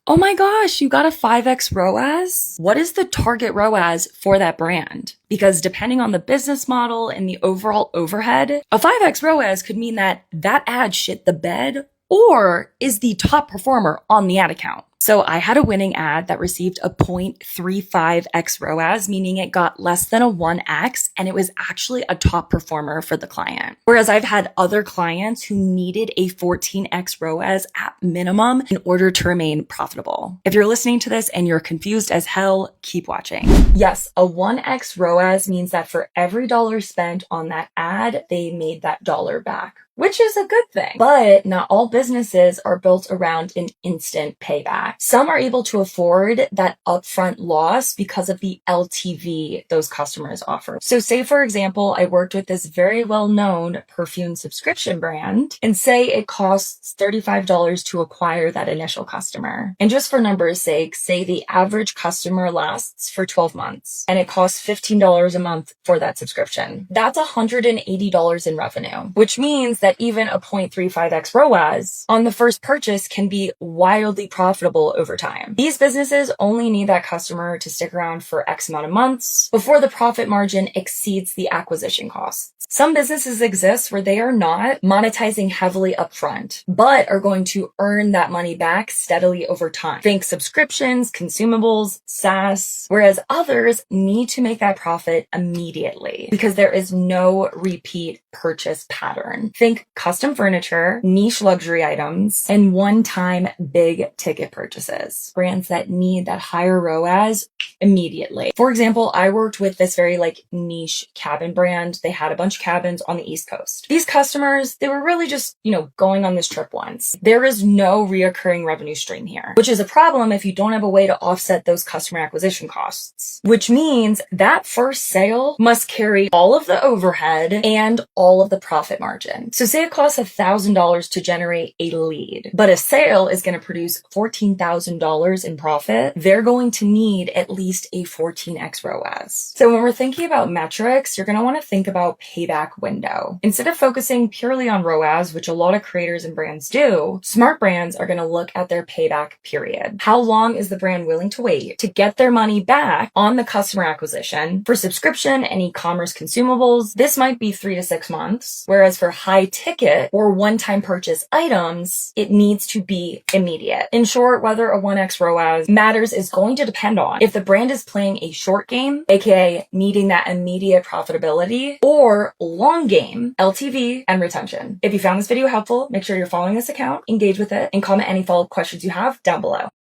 Oh my gosh, you got a 5x ROAS? What is the target ROAS for that brand? Because depending on the business model and the overall overhead, a 5x ROAS could mean that ad shit the bed or is the top performer on the ad account. So I had a winning ad that received a 0.35x ROAS, meaning it got less than a 1x, and it was actually a top performer for the client. Whereas I've had other clients who needed a 14x ROAS at minimum in order to remain profitable. If you're listening to this and you're confused as hell, keep watching. Yes, a 1x ROAS means that for every dollar spent on that ad, they made that dollar back, which is a good thing. But not all businesses are built around an instant payback. Some are able to afford that upfront loss because of the LTV those customers offer. So say, for example, I worked with this very well-known perfume subscription brand, and say it costs $35 to acquire that initial customer. And just for numbers' sake, say the average customer lasts for 12 months, and it costs $15 a month for that subscription. That's $180 in revenue, which means that even a 0.35x ROAS on the first purchase can be wildly profitable over time. These businesses only need that customer to stick around for X amount of months before the profit margin exceeds the acquisition costs. Some businesses exist where they are not monetizing heavily upfront, but are going to earn that money back steadily over time. Think subscriptions, consumables, SaaS, whereas others need to make that profit immediately because there is no repeat purchase pattern. Think custom furniture, niche luxury items, and one-time big ticket purchases. Brands that need that higher ROAS immediately. For example, I worked with this very niche cabin brand. They had a bunch of cabins on the East Coast. These customers, they were really just, going on this trip once. There is no reoccurring revenue stream here, which is a problem if you don't have a way to offset those customer acquisition costs, which means that first sale must carry all of the overhead and all of the profit margin. So say it costs $1,000 to generate a lead, but a sale is going to produce $14,000 in profit. They're going to need at least a 14x ROAS. So when we're thinking about metrics, you're going to want to think about payback window. Instead of focusing purely on ROAS, which a lot of creators and brands do, smart brands are going to look at their payback period. How long is the brand willing to wait to get their money back on the customer acquisition? For subscription and e-commerce consumables, this might be 3 to 6 months, whereas for high ticket or one-time purchase items, it needs to be immediate. In short, whether a 1x ROAS matters is going to depend on if the brand is playing a short game, aka needing that immediate profitability, or long game, LTV and retention. If you found this video helpful, make sure you're following this account, engage with it, and comment any follow-up questions you have down below.